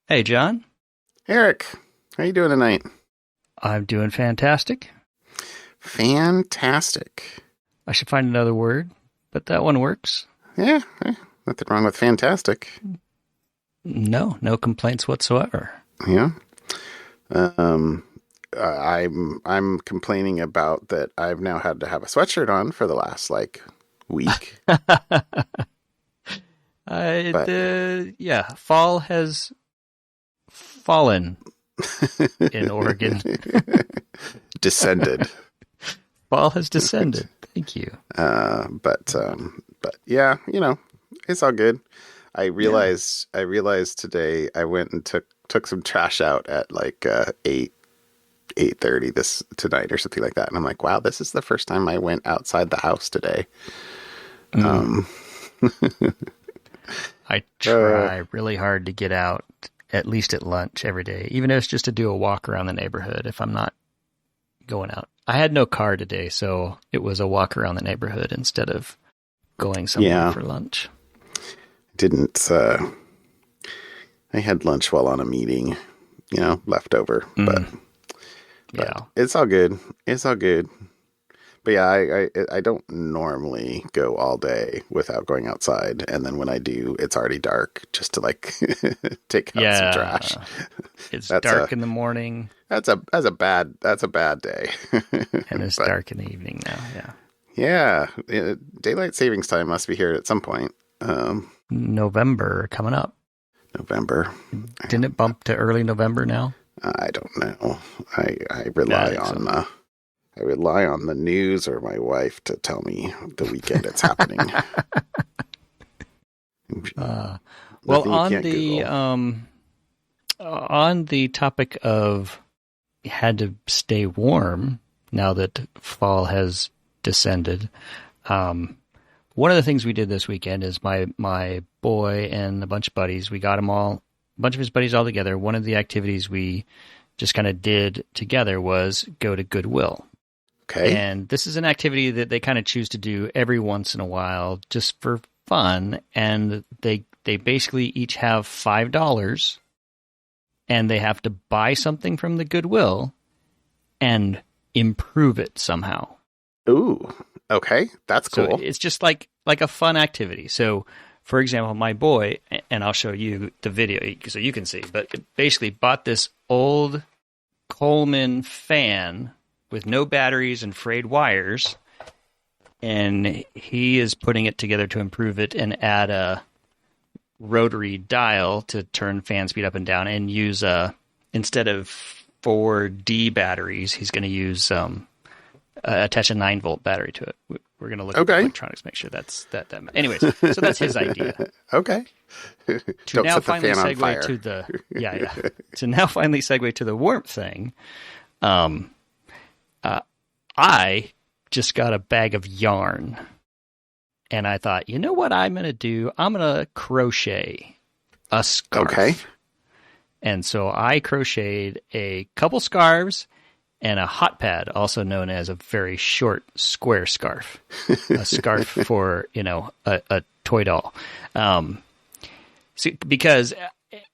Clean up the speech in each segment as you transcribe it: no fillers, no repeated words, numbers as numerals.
Hey, John. Eric, how you doing tonight? I'm doing fantastic. Fantastic. I should find another word, but that one works. Yeah, nothing wrong with fantastic. No complaints whatsoever. Yeah. Um, I'm complaining about that. I've now had to have a sweatshirt on for the last week. Fall has fallen in Oregon. Descended. Fall has descended. Thank you. But yeah, it's all good. I realized today I went and took some trash out at 8:30 tonight or something like that, and I'm like, wow, this is the first time I went outside the house today. I try really hard to get out at least at lunch every day, even if it's just to do a walk around the neighborhood if I'm not going out. I had no car today, so it was a walk around the neighborhood instead of going somewhere for lunch. I had lunch while on a meeting, leftover, but it's all good. It's all good. But yeah, I don't normally go all day without going outside, and then when I do, it's already dark just to take out some trash. It's dark in the morning. That's a bad day. And it's dark in the evening now. Yeah. Daylight savings time must be here at some point. November coming up. November. Didn't it bump to early November now? I don't know. I rely on the news or my wife to tell me the weekend it's happening. On the topic of had to stay warm now that fall has descended. One of the things we did this weekend is my boy and a bunch of buddies, a bunch of his buddies all together. One of the activities we just kind of did together was go to Goodwill. Okay. And this is an activity that they kind of choose to do every once in a while just for fun. And they basically each have $5 and they have to buy something from the Goodwill and improve it somehow. Ooh, okay. That's cool. So it's just like a fun activity. So, for example, my boy, and I'll show you the video so you can see, but basically bought this old Coleman fan with no batteries and frayed wires, and he is putting it together to improve it and add a rotary dial to turn fan speed up and down, and use instead of 4D batteries, he's going to use attach a 9-volt battery to it. We're going to look at the electronics, make sure that's that. Anyways, so that's his idea. Okay. To now finally segue to the To now finally segue to the warmth thing. I just got a bag of yarn, and I thought, you know what I'm going to do? I'm going to crochet a scarf. Okay. And so I crocheted a couple scarves and a hot pad, also known as a very short square scarf, a scarf for, a toy doll.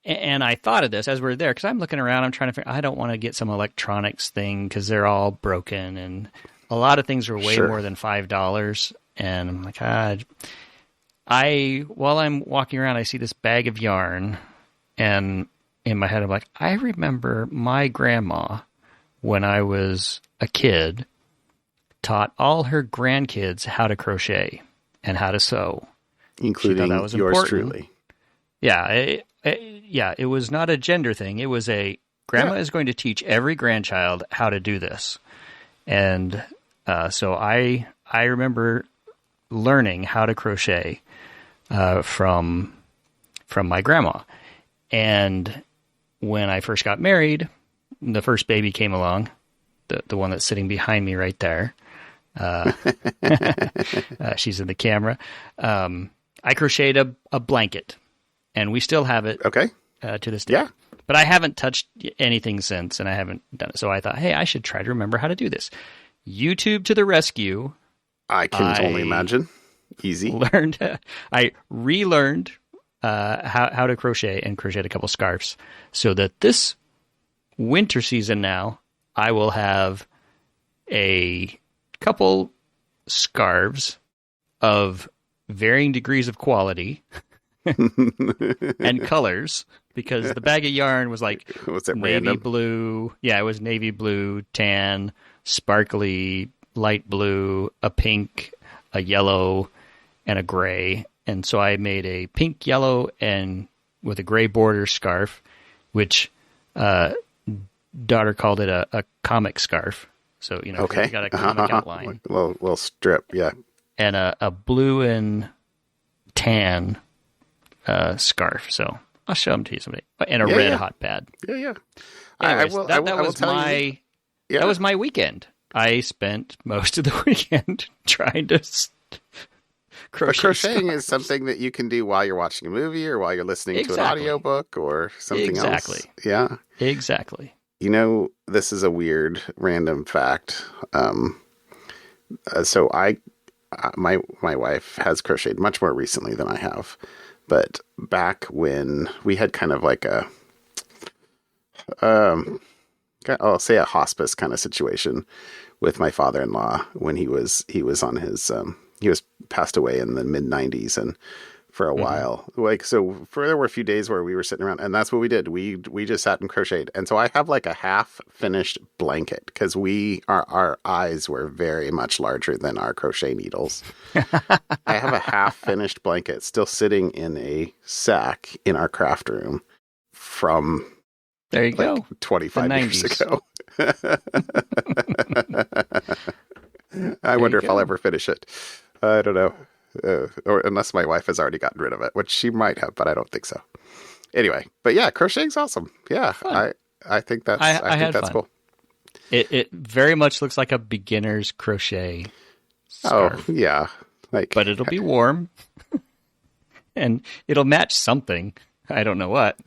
And I thought of this as we were there, because I'm looking around, I'm trying to figure, I don't want to get some electronics thing because they're all broken, and a lot of things are way more than $5. And I'm like, while I'm walking around, I see this bag of yarn, and in my head, I'm like, I remember my grandma, when I was a kid, taught all her grandkids how to crochet and how to sew. Including that was yours truly. Yeah, it was not a gender thing. It was grandma is going to teach every grandchild how to do this. And so I remember learning how to crochet from my grandma. And when I first got married, the first baby came along, the one that's sitting behind me right there. She's in the camera. I crocheted a blanket, and we still have it to this day. Yeah. But I haven't touched anything since, and I haven't done it. So I thought, hey, I should try to remember how to do this. YouTube to the rescue. I can only imagine. Easy. I relearned how to crochet, and crocheted a couple scarves, so that this winter season now I will have a couple scarves of varying degrees of quality and colors, because the bag of yarn was like was it navy random? blue. Yeah, it was navy blue, tan, sparkly, light blue, a pink, a yellow, and a gray. And so I made a pink, yellow, and with a gray border scarf, which daughter called it a comic scarf. So, Okay. you got a comic outline. Little strip, yeah. And a blue and tan scarf. So I'll show them to you someday. And a red hot pad. Yeah. Anyways, that was my weekend. I spent most of the weekend trying to crochet. Crocheting is something that you can do while you're watching a movie or while you're listening to an audiobook or something else. Yeah. Exactly. This is a weird random fact. So my wife has crocheted much more recently than I have, but back when we had kind of like I'll say a hospice kind of situation with my father-in-law when he was on his he was passed away in the mid-90s, and for a while, there were a few days where we were sitting around, and that's what we did. We just sat and crocheted. And so I have like a half finished blanket because our eyes were very much larger than our crochet needles. I have a half finished blanket still sitting in a sack in our craft room from there you go 25 years ago. I wonder if I'll ever finish it. I don't know. Or unless my wife has already gotten rid of it, which she might have, but I don't think so. Anyway, but yeah, crocheting's awesome. Yeah, I think that's I think that's cool. It very much looks like a beginner's crochet scarf. Oh yeah, but it'll be warm, and it'll match something. I don't know what.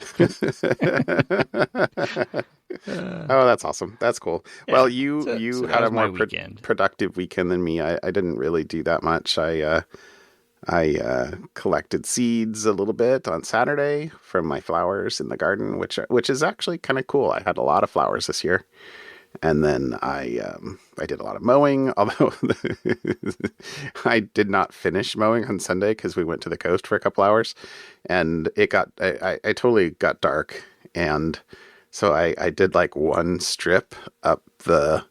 Oh, that's awesome. That's cool. Yeah, well, you had a more productive weekend than me. I didn't really do that much. I collected seeds a little bit on Saturday from my flowers in the garden, which is actually kind of cool. I had a lot of flowers this year. And then I did a lot of mowing, although I did not finish mowing on Sunday because we went to the coast for a couple hours, and I totally got dark. And so I did like one strip up the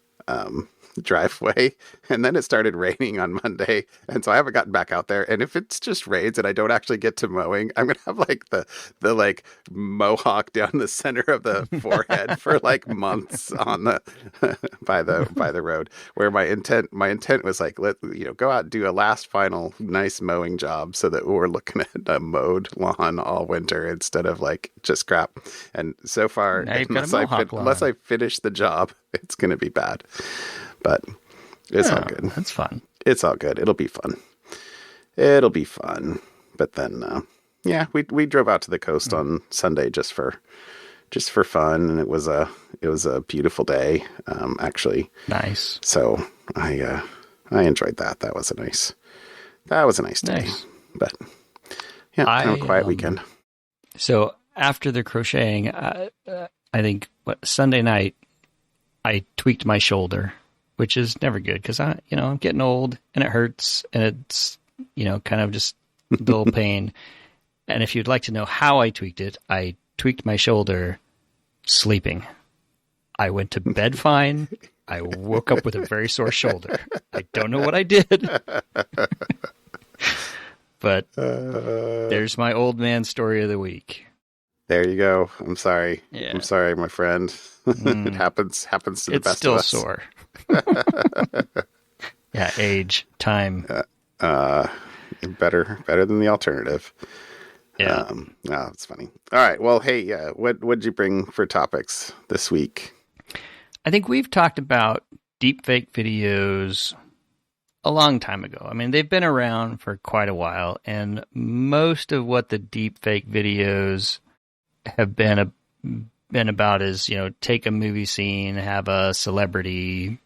driveway, and then it started raining on Monday, and so I haven't gotten back out there. And if it's just rains and I don't actually get to mowing, I'm gonna have like the like mohawk down the center of the forehead for like months on the by the road. Where my intent was like, go out and do a last final nice mowing job so that we're looking at a mowed lawn all winter instead of like just crap. And so far, unless I finish the job, it's gonna be bad. But it's all good. That's fun. It's all good. It'll be fun. But then, we drove out to the coast on Sunday just for fun, and it was a beautiful day, actually. Nice. So I enjoyed that. That was a nice day. Nice. But yeah, kind of a quiet weekend. So after the crocheting, I think Sunday night, I tweaked my shoulder, which is never good because I'm getting old and it hurts and it's, kind of just a little pain. And if you'd like to know how I tweaked my shoulder sleeping. I went to bed fine. I woke up with a very sore shoulder. I don't know what I did. But there's my old man story of the week. There you go. I'm sorry. Yeah. I'm sorry, my friend. It happens to the best of us. It's still sore. Yeah, age, time. Better than the alternative. Yeah. It's funny. All right. Well, hey, what'd you bring for topics this week? I think we've talked about deepfake videos a long time ago. I mean, they've been around for quite a while, and most of what the deepfake videos have been about is, take a movie scene, have a celebrity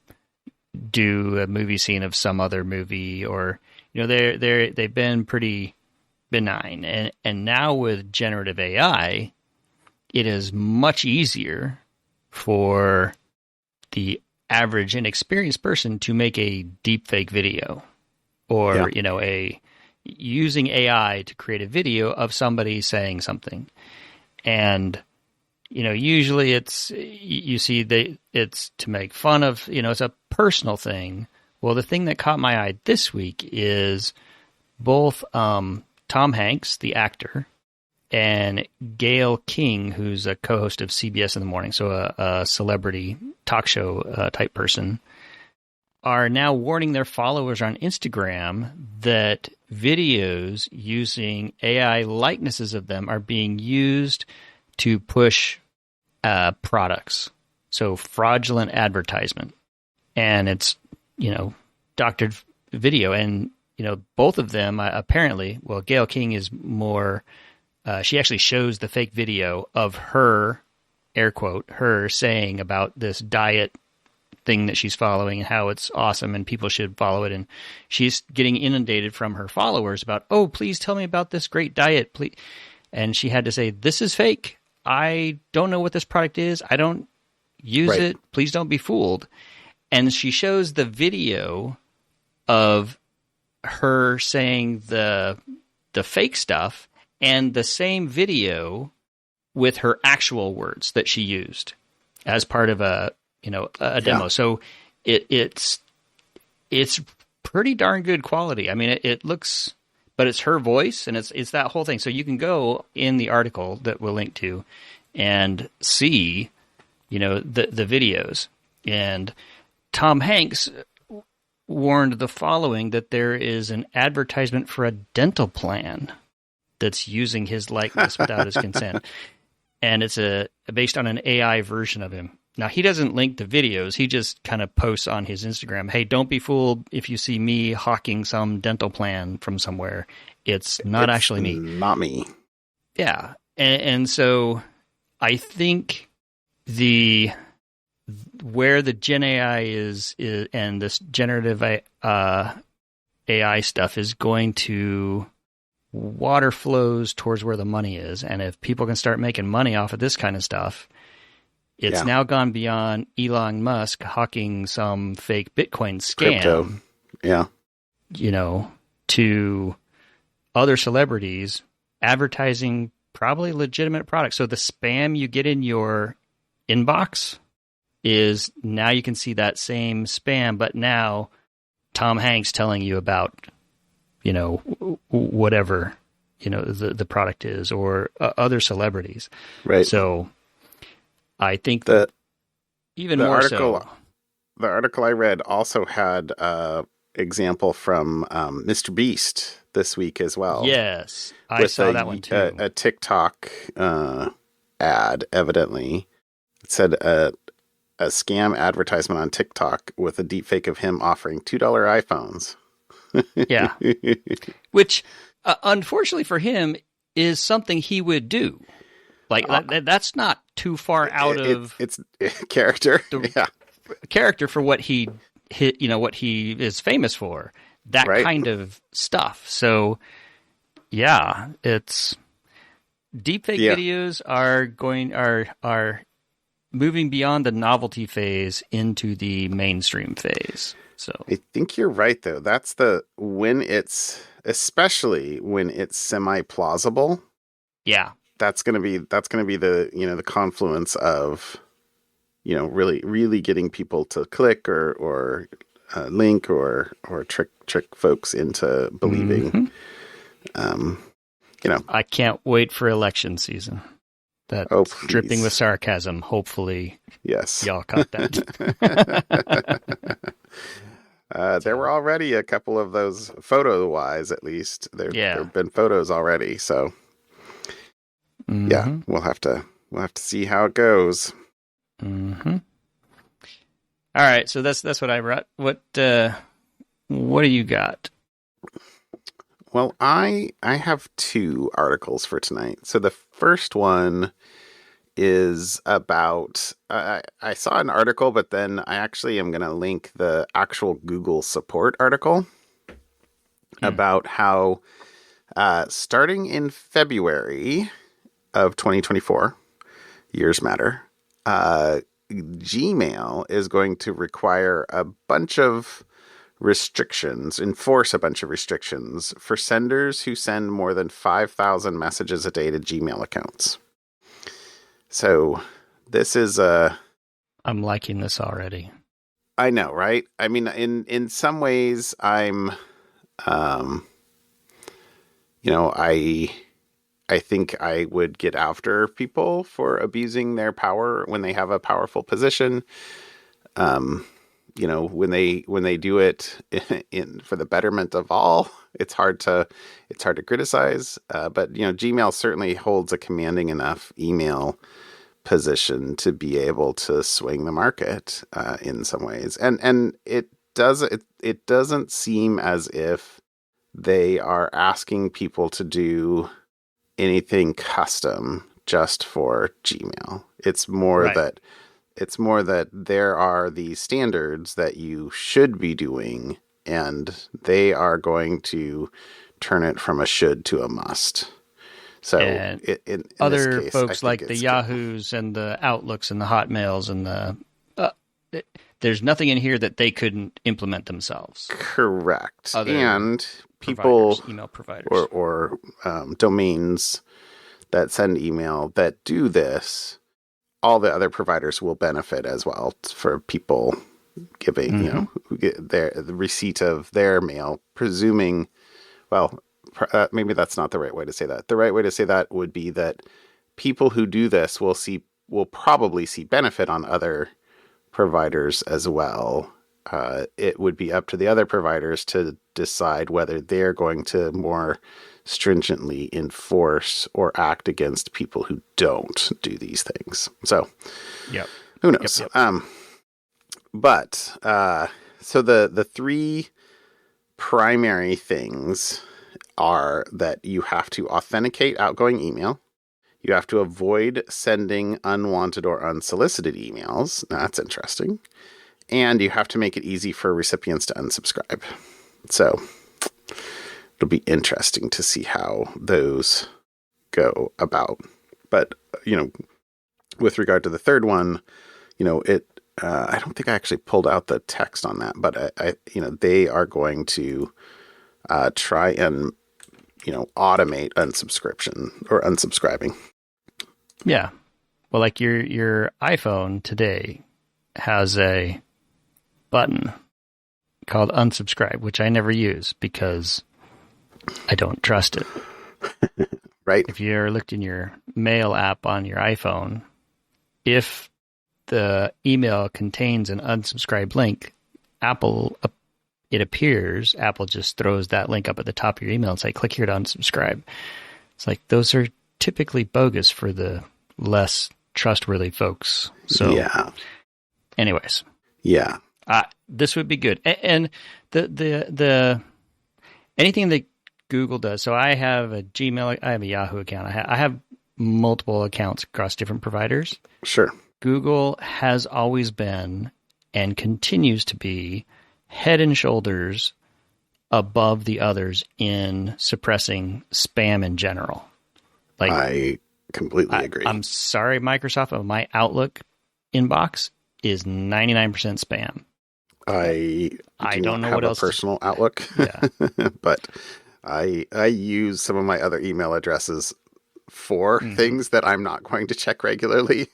do a movie scene of some other movie, or they've been pretty benign. And now with generative AI, it is much easier for the average inexperienced person to make a deepfake video, or using AI to create a video of somebody saying something. And usually it's to make fun of, it's a personal thing. Well, the thing that caught my eye this week is both Tom Hanks, the actor, and Gayle King, who's a co-host of CBS in the Morning, so a celebrity talk show type person, are now warning their followers on Instagram that videos using AI likenesses of them are being used to push products. So fraudulent advertisement. And it's, doctored video. And, both of them apparently, well, Gayle King is more, she actually shows the fake video of her, air quote, her saying about this diet thing that she's following and how it's awesome and people should follow it. And she's getting inundated from her followers about, oh, please tell me about this great diet, please. And she had to say, this is fake. I don't know what this product is. I don't use it. Please don't be fooled. And she shows the video of her saying the fake stuff and the same video with her actual words that she used as part of a demo. Yeah. So it's pretty darn good quality. I mean, it looks, but it's her voice and it's that whole thing. So you can go in the article that we'll link to and see, the videos. And Tom Hanks warned the following, that there is an advertisement for a dental plan that's using his likeness without his consent. And it's based on an AI version of him. Now, he doesn't link the videos. He just kind of posts on his Instagram, hey, don't be fooled if you see me hawking some dental plan from somewhere. It's actually me. Not me. Yeah. And so I think where the Gen AI is and this generative AI stuff is going to, water flows towards where the money is. And if people can start making money off of this kind of stuff, it's now gone beyond Elon Musk hawking some fake Bitcoin scam. Crypto. Yeah. To other celebrities advertising probably legitimate products. So the spam you get in your inbox is now you can see that same spam, but now Tom Hanks telling you about, whatever, the product is, or other celebrities. Right. So I think the article I read also had example from Mr. Beast this week as well. Yes, I saw that one too. A TikTok ad, evidently. It said a scam advertisement on TikTok with a deepfake of him offering $2 iPhones. Yeah, which unfortunately for him is something he would do. Like that's not too far out of it's character. Character for what he is famous for. That kind of stuff. So yeah, it's deepfake videos are moving beyond the novelty phase into the mainstream phase. So I think you're right though. That's especially when it's semi-plausible. Yeah. That's going to be the, the confluence of, really, really getting people to click or link or trick folks into believing. I can't wait for election season. That's dripping with sarcasm. Hopefully, yes, y'all caught that. There were already a couple of those photo-wise, at least. There have been photos already, so. Yeah, we'll have to see how it goes. Mm-hmm. All right, so that's what I wrote. What do you got? Well, I have two articles for tonight. So the first one is about I saw an article, but then I actually am going to link the actual Google support article about how Starting in February of 2024, years matter, Gmail is going to require a bunch of restrictions, enforce a bunch of restrictions for senders who send more than 5,000 messages a day to Gmail accounts. So this is I'm liking this already. I know, right? I mean, in some ways, I'm, I think I would get after people for abusing their power when they have a powerful position. When they do it for the betterment of all, it's hard to criticize. But Gmail certainly holds a commanding enough email position to be able to swing the market in some ways, and it doesn't seem as if they are asking people to do anything custom just for Gmail. It's more that there are these standards that you should be doing, and they are going to turn it from a should to a must. So in other this case, folks like the Yahoos and the Outlooks and the Hotmails and there's nothing in here that they couldn't implement themselves. Correct. And people, email providers, or domains that send email that do this, all the other providers will benefit as well for people giving, the receipt of their mail, presuming, well, maybe that's not the right way to say that. The right way to say that would be that people who do this will probably see benefit on other providers as well. It would be up to the other providers to decide whether they're going to more stringently enforce or act against people who don't do these things. So, who knows? Yep. So the three primary things are that you have to authenticate outgoing email. You have to avoid sending unwanted or unsolicited emails. That's interesting. And you have to make it easy for recipients to unsubscribe. So it'll be interesting to see how those go about. But, with regard to the third one, I don't think I actually pulled out the text on that, but they are going to try and, automate unsubscription or unsubscribing. Yeah. Well, like your iPhone today has a button called unsubscribe, which I never use because I don't trust it. Right. If you ever looked in your mail app on your iPhone, if the email contains an unsubscribe link, Apple just throws that link up at the top of your email and say, click here to unsubscribe. It's like, those are typically bogus for the less trustworthy folks. So, yeah. Anyways. Yeah. This would be good. And the anything that Google does. So I have a Gmail, I have a Yahoo account. I have multiple accounts across different providers. Sure. Google has always been and continues to be head and shoulders above the others in suppressing spam in general. Like, I completely agree. I'm sorry, Microsoft, but my Outlook inbox is 99% spam. I don't know what else. Personal Outlook, yeah, but I use some of my other email addresses for things that I'm not going to check regularly.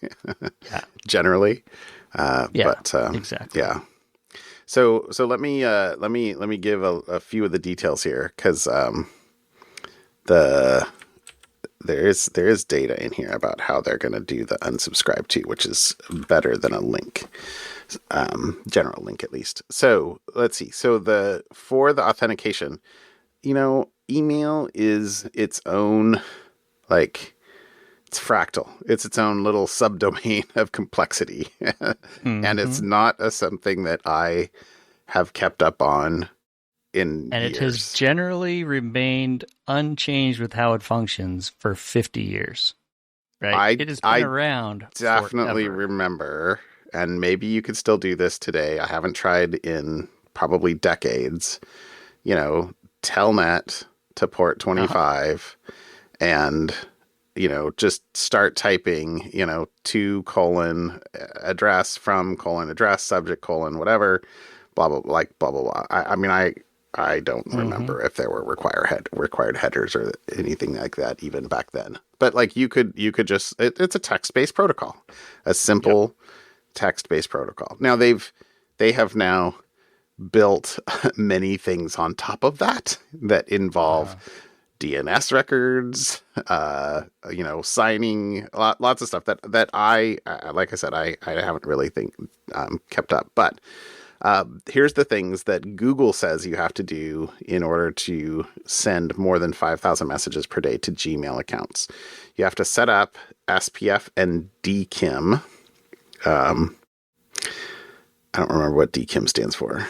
Generally, exactly. Yeah. So let me give a few of the details here, because there is data in here about how they're going to do the unsubscribe to, which is better than a link, general link at least. So let's see. So for the authentication, email is its own, it's fractal. It's its own little subdomain of complexity. And it's not something that I have kept up on in years. It has generally remained unchanged with how it functions for 50 years. Right? It has been around definitely forever. Remember, and maybe you could still do this today. I haven't tried in probably decades. Telnet to port 25 and, just start typing, to:/address from:/address subject: whatever, blah, blah, blah, blah, blah. I don't remember if there were required headers or anything like that even back then. But like you could just, it's a text-based protocol, a simple text-based protocol. Now they have now built many things on top of that involve DNS records, signing, lots of stuff that I, like I said, I haven't really kept up. But here's the things that Google says you have to do in order to send more than 5,000 messages per day to Gmail accounts. You have to set up SPF and DKIM. I don't remember what DKIM stands for.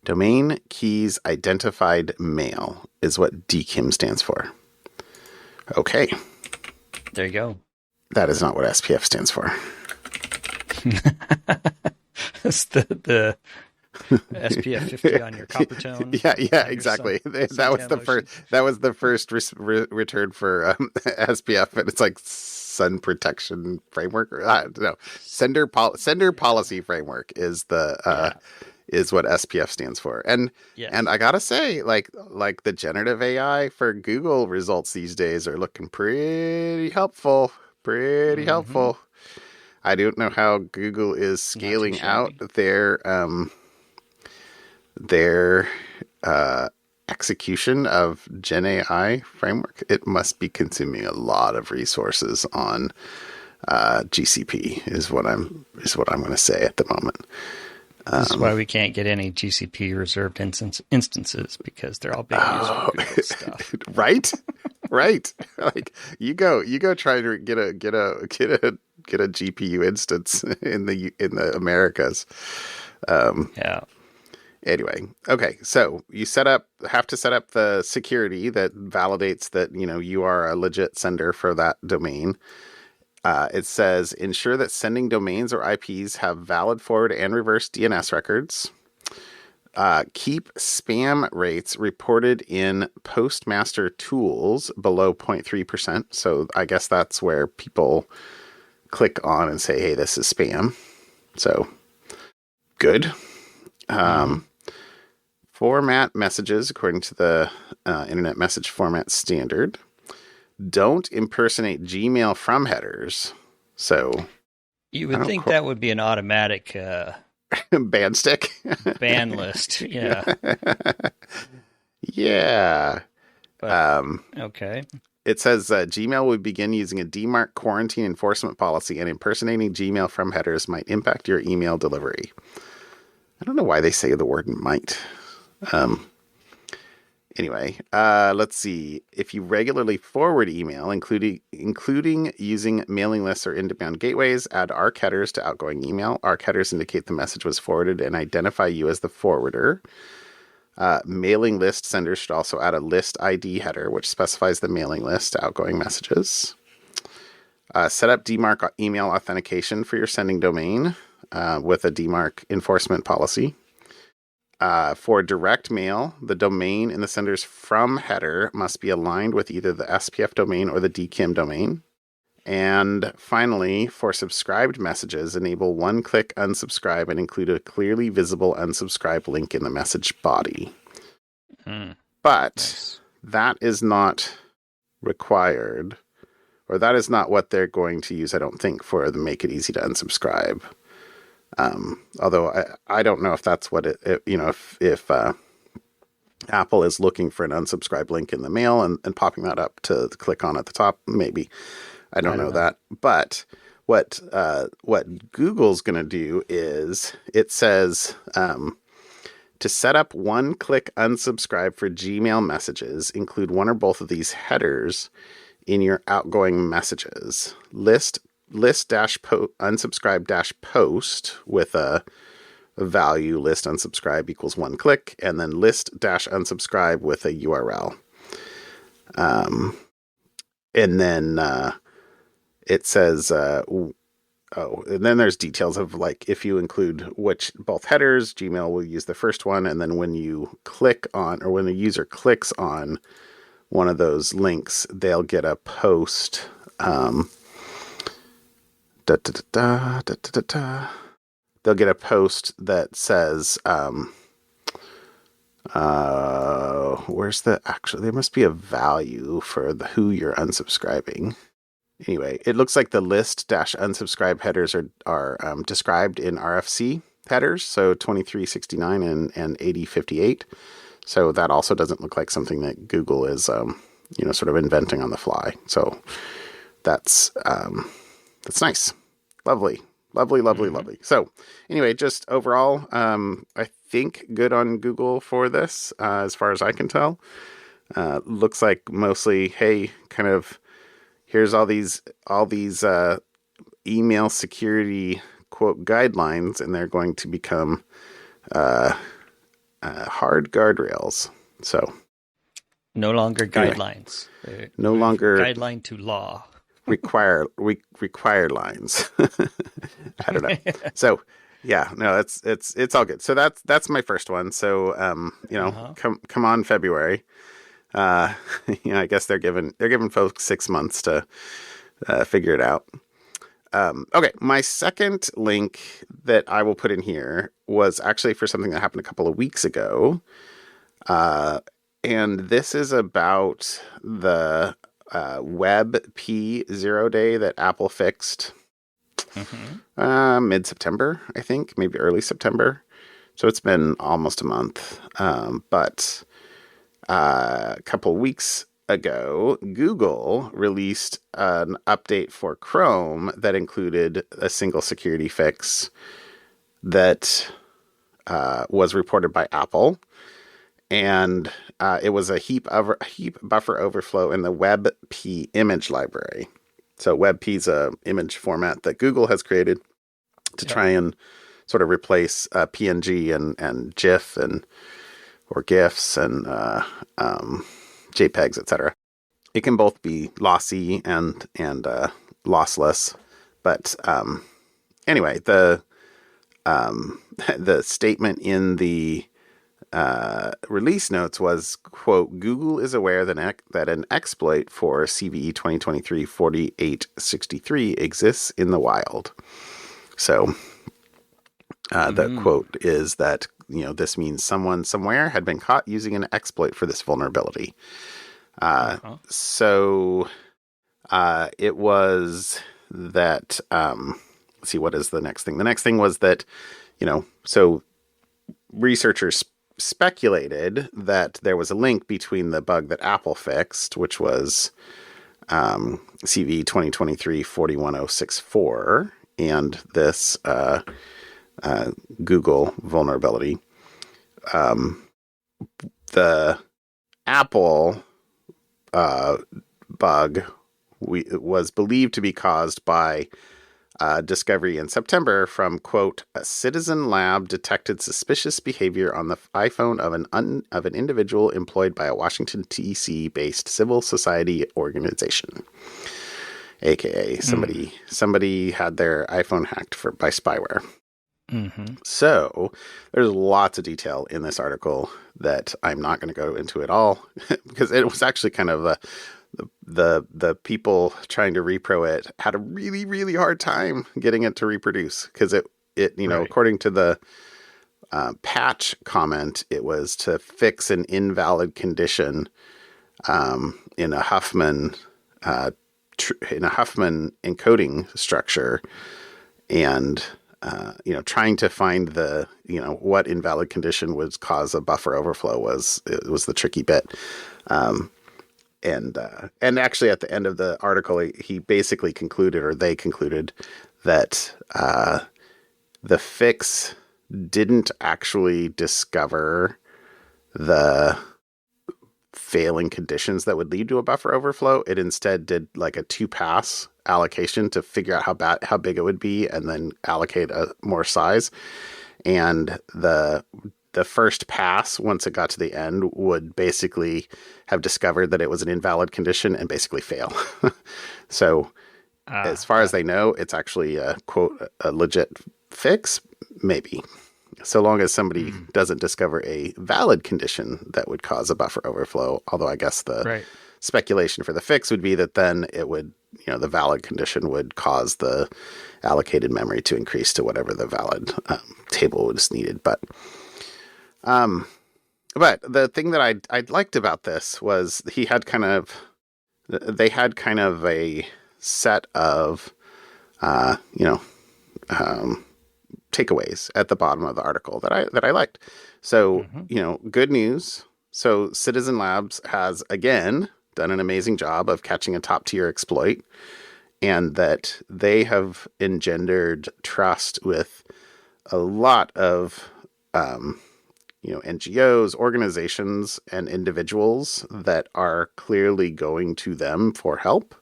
Domain Keys Identified Mail is what DKIM stands for. Okay. There you go. That is not what SPF stands for. That's the SPF 50 on your copper tone. Yeah, exactly. That was the first return for SPF, and it's like Sun Protection Framework, or I don't know. Sender Policy Framework is is what SPF stands for. And I gotta say, like the generative AI for Google results these days are looking pretty helpful. I don't know how Google is scaling out their execution of Gen AI framework. It must be consuming a lot of resources on GCP is what I'm going to say at the moment. This is why we can't get any GCP reserved instances, because they're all being used for Google stuff. Right. Like you go try to get a GPU instance in the Americas. Anyway, okay. So you have to set up the security that validates that, you are a legit sender for that domain. It says ensure that sending domains or IPs have valid forward and reverse DNS records. Keep spam rates reported in Postmaster tools below 0.3%. So I guess that's where people click on and say, hey, this is spam. So good. Format messages according to the Internet Message Format Standard. Don't impersonate Gmail from headers. So you would think that would be an automatic ban stick, ban list. Yeah. Yeah. But, okay. It says Gmail would begin using a DMARC quarantine enforcement policy, and impersonating Gmail from headers might impact your email delivery. I don't know why they say the word might. Anyway, let's see. If you regularly forward email, including using mailing lists or in-demand gateways, add ARC headers to outgoing email. ARC headers indicate the message was forwarded and identify you as the forwarder. Mailing list senders should also add a list ID header, which specifies the mailing list to outgoing messages. Set up DMARC email authentication for your sending domain with a DMARC enforcement policy. For direct mail, the domain in the sender's from header must be aligned with either the SPF domain or the DKIM domain. And finally, for subscribed messages, enable one-click unsubscribe and include a clearly visible unsubscribe link in the message body. But that is not required, or that is not what they're going to use, I don't think, for the make it easy to unsubscribe. Although I don't know if that's what if Apple is looking for an unsubscribe link in the mail and popping that up to click on at the top, maybe. I don't know that. But what Google's going to do is it says to set up one-click unsubscribe for Gmail messages, include one or both of these headers in your outgoing messages. List unsubscribe post with a value list unsubscribe equals one click, and then list unsubscribe with a URL. And then it says, and then there's details of like if you include both headers, Gmail will use the first one, and then when you click on, or when the user clicks on one of those links, they'll get a post. They'll get a post that says, where's the actually, there must be a value for who you're unsubscribing. Anyway, it looks like the list-unsubscribe headers are described in RFC headers, so 2369 and 8058. So that also doesn't look like something that Google is, sort of inventing on the fly. So that's nice. Lovely. So anyway, just overall, I think good on Google for this, as far as I can tell. Looks like mostly, hey, kind of, here's all these email security quote guidelines, and they're going to become hard guardrails. So no longer guidelines. Anyway, no longer guideline to law. require lines. I don't know. So yeah, no, it's all good. So that's my first one. So come on February. I guess they're giving folks 6 months to figure it out. Okay, my second link that I will put in here was actually for something that happened a couple of weeks ago. And this is about the WebP Zero day that Apple fixed mid-September, I think, maybe early September. So it's been almost a month. But a couple weeks ago, Google released an update for Chrome that included a single security fix that was reported by Apple. And it was a heap buffer overflow in the WebP image library. So WebP is a image format that Google has created to try and sort of replace PNG and GIF or GIFs and JPEGs, etc. It can both be lossy and lossless, but anyway, the statement in the release notes was, quote, Google is aware that an exploit for CVE 2023-4863 exists in the wild. So the quote is that, this means someone somewhere had been caught using an exploit for this vulnerability. So it was that, let's see, what is the next thing? The next thing was that, so researchers speculated that there was a link between the bug that Apple fixed, which was CVE 2023-41064, and this Google vulnerability. The Apple bug was believed to be caused by discovery in September from, quote, a citizen lab detected suspicious behavior on the iPhone of an individual employed by a Washington, D.C. based civil society organization, aka somebody had their iPhone hacked by spyware. So there's lots of detail in this article that I'm not going to go into at all because it was actually kind of the people trying to repro it had a really, really hard time getting it to reproduce because it according to the patch comment, it was to fix an invalid condition in a Huffman encoding structure, and trying to find the what invalid condition would cause a buffer overflow was the tricky bit. And actually at the end of the article, he basically concluded, or they concluded, that the fix didn't actually discover the failing conditions that would lead to a buffer overflow. It instead did like a 2-pass allocation to figure out how big it would be and then allocate more size. And the first pass, once it got to the end, would basically have discovered that it was an invalid condition and basically fail. So as far as they know, it's actually a, quote, a legit fix, maybe. so long as somebody doesn't discover a valid condition that would cause a buffer overflow. Although I guess the speculation for the fix would be that then it would, the valid condition would cause the allocated memory to increase to whatever the valid table was needed. But the thing that I liked about this was they had kind of a set of, takeaways at the bottom of the article that I liked. So, good news. So Citizen Labs has again done an amazing job of catching a top tier exploit, and that they have engendered trust with a lot of, NGOs, organizations, and individuals that are clearly going to them for help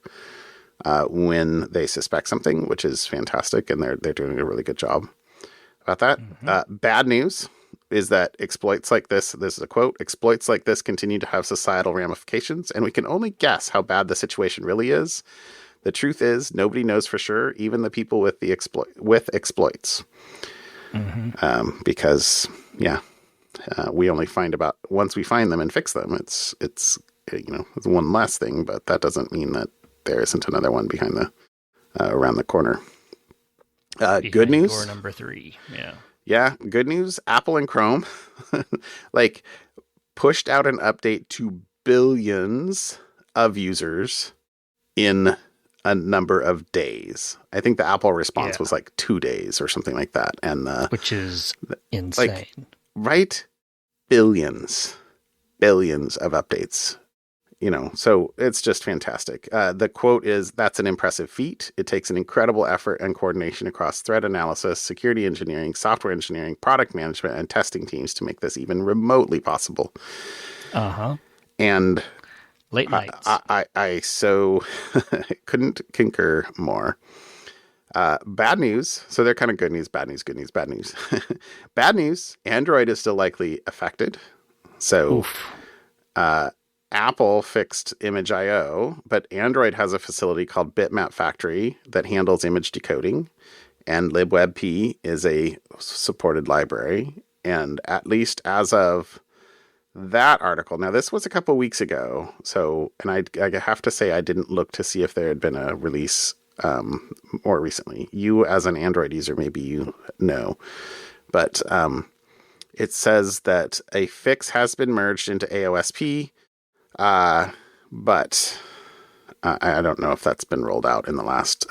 when they suspect something, which is fantastic, and they're doing a really good job about that. Bad news is that exploits like this is a quote, exploits like this continue to have societal ramifications, and we can only guess how bad the situation really is. The truth is, nobody knows for sure, even the people with exploits. Because, we only find about, once we find them and fix them, it's one less thing, but that doesn't mean that there isn't another one behind around the corner. Good news. Door number 3. Yeah. Yeah. Good news. Apple and Chrome pushed out an update to billions of users in a number of days. I think the Apple response was 2 days or something like that. And which is insane. Right? Billions of updates. So it's just fantastic. The quote is, "That's an impressive feat. It takes an incredible effort and coordination across threat analysis, security engineering, software engineering, product management, and testing teams to make this even remotely possible." And late nights. I so couldn't concur more. Bad news. So they're kind of good news, bad news, good news, bad news. Bad news. Android is still likely affected. So, Apple fixed Image IO, but Android has a facility called Bitmap Factory that handles image decoding, and libwebp is a supported library. And at least as of that article, now this was a couple weeks ago, so, and I have to say I didn't look to see if there had been a release more recently. You as an Android user, maybe you know, but it says that a fix has been merged into AOSP. But I don't know if that's been rolled out in the last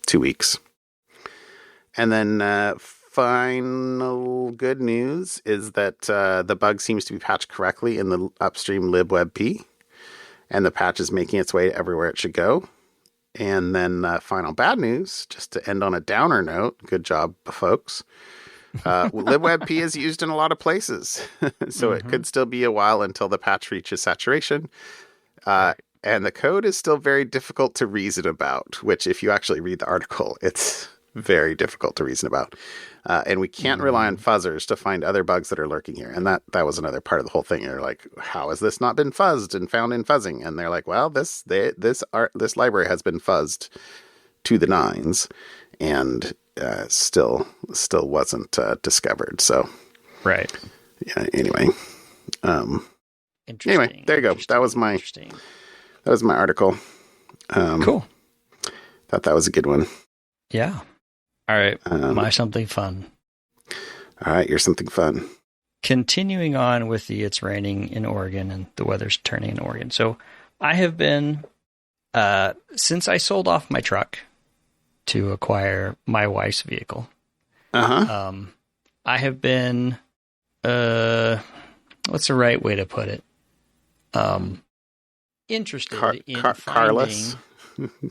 2 weeks. And then final good news is that the bug seems to be patched correctly in the upstream libwebp, and the patch is making its way everywhere it should go. And then final bad news, just to end on a downer note, good job, folks. libwebp is used in a lot of places, so it could still be a while until the patch reaches saturation. And the code is still very difficult to reason about, which if you actually read the article, it's very difficult to reason about. And we can't rely on fuzzers to find other bugs that are lurking here. And that was another part of the whole thing. You're like, how has this not been fuzzed and found in fuzzing? And they're like, well, this library has been fuzzed to the nines, and still wasn't discovered. So, right. Yeah. Anyway. Interesting. Anyway, there you go. That was my article. Cool. Thought that was a good one. Yeah. All right. My something fun. All right. You're something fun. Continuing on with it's raining in Oregon and the weather's turning in Oregon. So I have been, since I sold off my truck to acquire my wife's vehicle, I have been, what's the right way to put it? Interested in finding carless.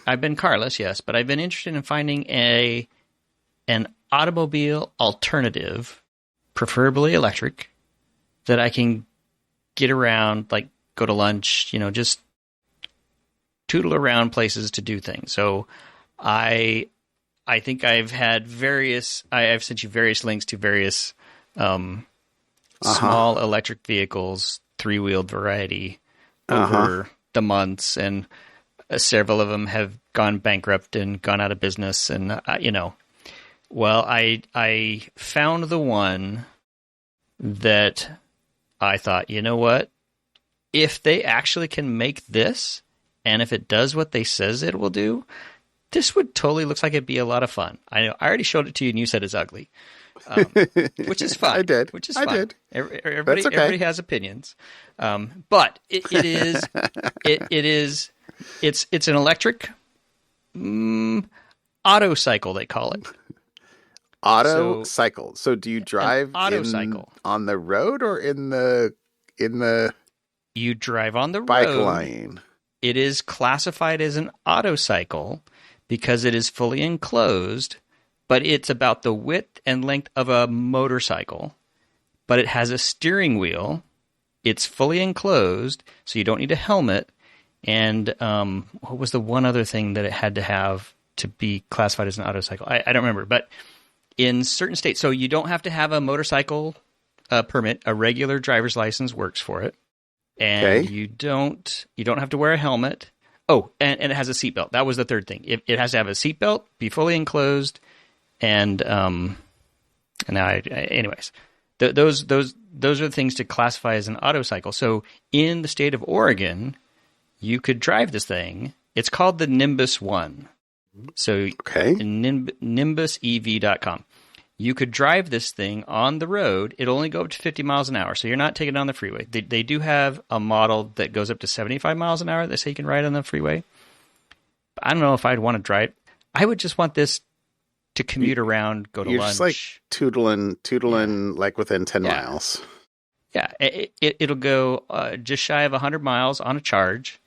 I've been carless, yes, but I've been interested in finding an automobile alternative, preferably electric, that I can get around, like go to lunch, just tootle around places to do things. So I think I've had I've sent you various links to various small electric vehicles, 3-wheeled variety, over the months, and several of them have gone bankrupt and gone out of business. And, well, I found the one that I thought, you know what? If they actually can make this, and if it does what they says it will do, this would totally looks like it'd be a lot of fun. I know I already showed it to you, and you said it's ugly, which is fine. I did. Which is I fine. did. Everybody, That's okay. everybody has opinions, but it is it's an electric auto cycle, they call it. Auto cycle. So do you drive cycle on the road or in the you drive on the bike road. lane? It is classified as an auto cycle because it is fully enclosed, but it's about the width and length of a motorcycle. But it has a steering wheel. It's fully enclosed, so you don't need a helmet. And what was the one other thing that it had to have to be classified as an auto cycle? I don't remember, but in certain states, so you don't have to have a motorcycle permit. A regular driver's license works for it, and you don't have to wear a helmet. Oh, and it has a seatbelt. That was the third thing. It has to have a seatbelt, be fully enclosed, and anyways, those are the things to classify as an auto cycle. So in the state of Oregon, you could drive this thing. It's called the Nimbus One. So NimbusEV.com. You could drive this thing on the road. It'll only go up to 50 miles an hour, so you're not taking it on the freeway. They do have a model that goes up to 75 miles an hour that say you can ride on the freeway. But I don't know if I'd want to drive. I would just want this to commute around, go to lunch. You're just like tootling like within 10 miles. Yeah, it'll go just shy of 100 miles on a charge.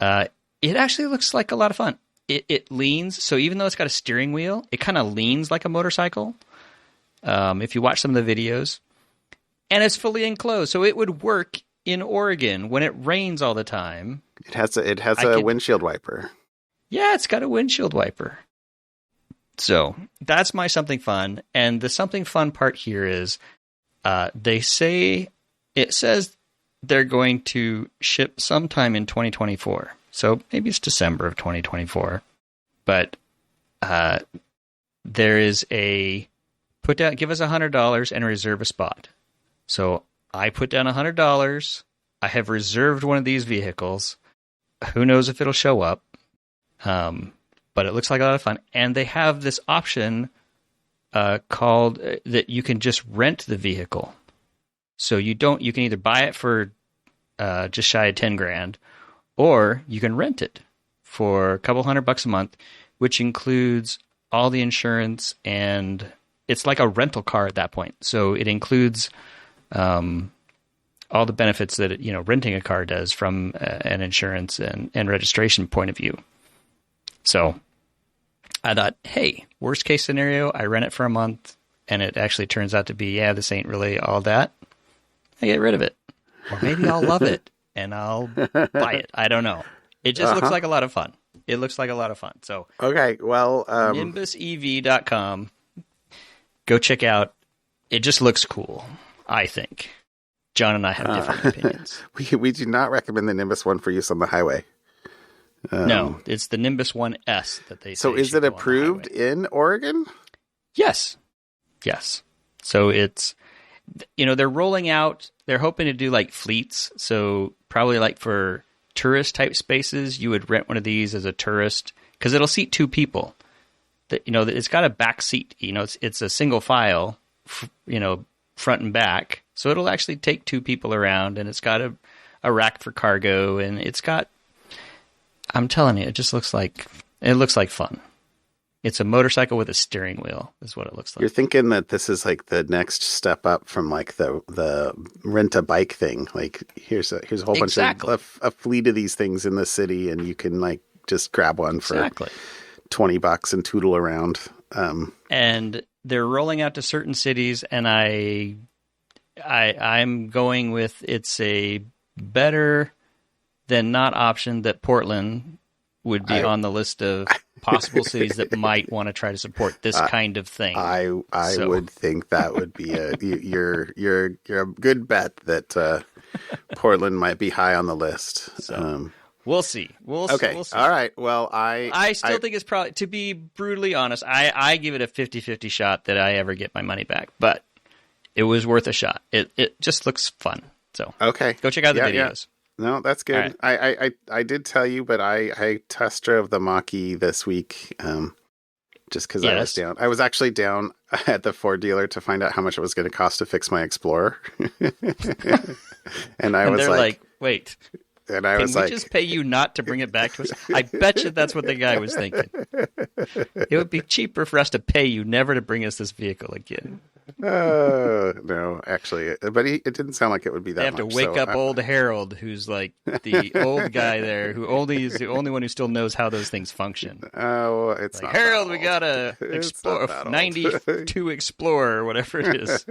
It actually looks like a lot of fun. It leans, so even though it's got a steering wheel, it kind of leans like a motorcycle. If you watch some of the videos, and it's fully enclosed, so it would work in Oregon when it rains all the time. It has a windshield wiper. Yeah, it's got a windshield wiper. So that's my something fun, and the something fun part here is it says they're going to ship sometime in 2024. So maybe it's December of 2024. But there is give us $100 and reserve a spot. So I put down $100. I have reserved one of these vehicles. Who knows if it'll show up? But it looks like a lot of fun. And they have this option called that you can just rent the vehicle. So you can either buy it for just shy of 10 grand, or you can rent it for a couple $100 a month, which includes all the insurance, and it's like a rental car at that point. So it includes all the benefits that renting a car does from an insurance and registration point of view. So I thought, hey, worst case scenario, I rent it for a month, and it actually turns out to be, this ain't really all that. I get rid of it. Or maybe I'll love it and I'll buy it. I don't know. It just looks like a lot of fun. It looks like a lot of fun. So okay, well, NimbusEV.com. Go check out. It just looks cool, I think. John and I have different opinions. We do not recommend the Nimbus One for use on the highway. No, it's the Nimbus 1S that they say. So is it approved in Oregon? Yes. So it's, they're rolling out, they're hoping to do like fleets. So probably like for tourist type spaces, you would rent one of these as a tourist because it'll seat two people. It's got a back seat, it's a single file, front and back. So it'll actually take two people around, and it's got a rack for cargo, and it's got, I'm telling you, it looks like fun. It's a motorcycle with a steering wheel is what it looks like. You're thinking that this is like the next step up from like the rent a bike thing. Like here's a whole bunch of a fleet of these things in the city, and you can like just grab one for $20 and tootle around. And they're rolling out to certain cities, and I'm going with it's a better than not option that Portland would be on the list of possible cities that might want to try to support this kind of thing. I would think that would be you're a good bet that Portland might be high on the list. So we'll see. We'll see. All right. Well, I still think it's probably, to be brutally honest, I give it a 50-50 shot that I ever get my money back. But it was worth a shot. It just looks fun. So okay, go check out the videos. Yeah. No, that's good. Right. I did tell you, but I test drove the Mach-E this week. Just because I was down. I was actually down at the Ford dealer to find out how much it was going to cost to fix my Explorer. and they're like, wait. And I was like, can we just pay you not to bring it back to us? I bet you that's what the guy was thinking. It would be cheaper for us to pay you never to bring us this vehicle again. No, actually, but it didn't sound like it would be that much. They have to wake up old Harold, who's like the old guy there, who is the only one who still knows how those things function. Oh, it's like, not Harold, we got a Explorer, 92 Explorer, whatever it is.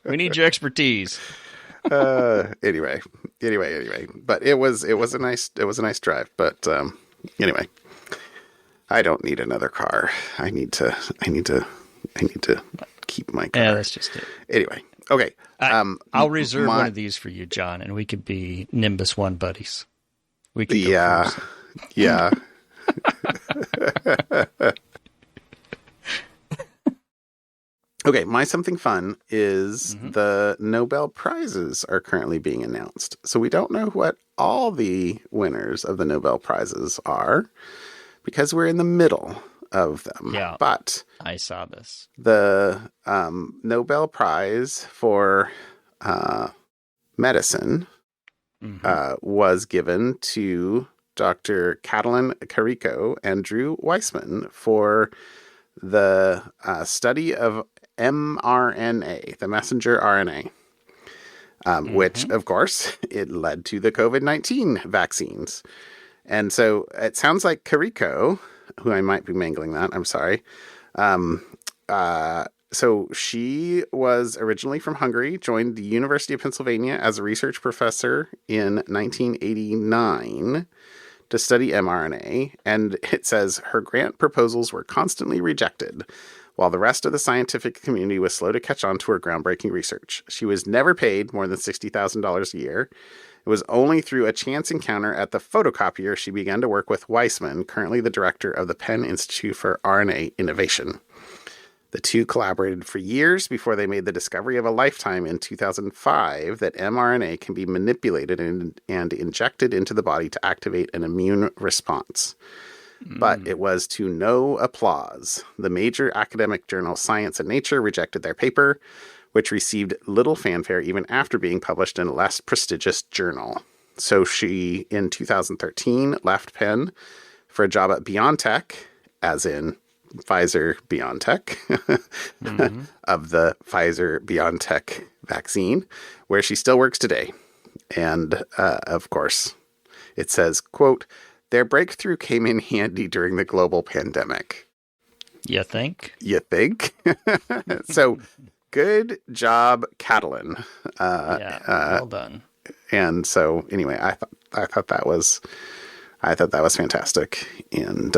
We need your expertise. Anyway, but it was a nice drive. But anyway, I don't need another car. I need to keep my car. Yeah, that's just it. Anyway, okay. I'll reserve one of these for you, John, and we could be Nimbus 1 buddies. We could go yeah. Okay, my something fun is the Nobel Prizes are currently being announced. So we don't know what all the winners of the Nobel Prizes are because we're in the middle of them. Yeah, but I saw this. The Nobel Prize for medicine was given to Dr. Catalin Carrico and Drew Weissman for the study of mRNA, the messenger RNA, which, of course, it led to the COVID-19 vaccines. And so it sounds like Carrico, who I might be mangling that, I'm sorry. So she was originally from Hungary, joined the University of Pennsylvania as a research professor in 1989 to study mRNA, and it says her grant proposals were constantly rejected, while the rest of the scientific community was slow to catch on to her groundbreaking research. She was never paid more than $60,000 a year. It was only through a chance encounter at the photocopier she began to work with Weissman, currently the director of the Penn Institute for RNA Innovation. The two collaborated for years before they made the discovery of a lifetime in 2005 that mRNA can be manipulated and injected into the body to activate an immune response. But it was to no applause. The major academic journal Science and Nature rejected their paper, which received little fanfare even after being published in a less prestigious journal. So she, in 2013, left Penn for a job at BioNTech, as in Pfizer-BioNTech, of the Pfizer-BioNTech vaccine, where she still works today. And, of course, it says, quote, "Their breakthrough came in handy during the global pandemic." You think? You think? So, good job, Catalin. Well done. And so, anyway, I thought that was fantastic, and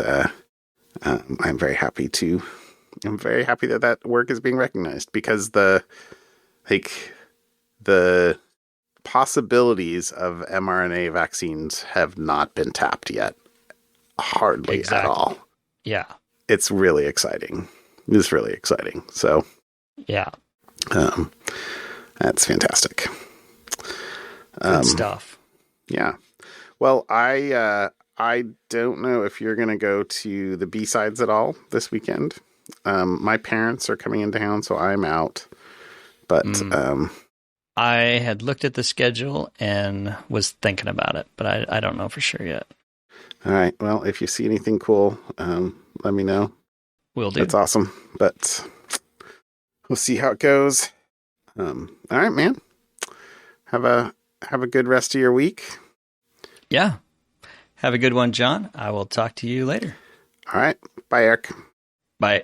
I'm very happy that work is being recognized, because the possibilities of mRNA vaccines have not been tapped yet, hardly at all. Yeah, it's really exciting. It's really exciting. So, yeah, that's fantastic. Good stuff. Yeah. Well, I don't know if you're going to go to the B-sides at all this weekend. My parents are coming into town, so I'm out. But I had looked at the schedule and was thinking about it, but I don't know for sure yet. All right. Well, if you see anything cool, let me know. Will do. That's awesome. But we'll see how it goes. All right, man. Have a good rest of your week. Yeah. Have a good one, John. I will talk to you later. All right. Bye, Eric. Bye.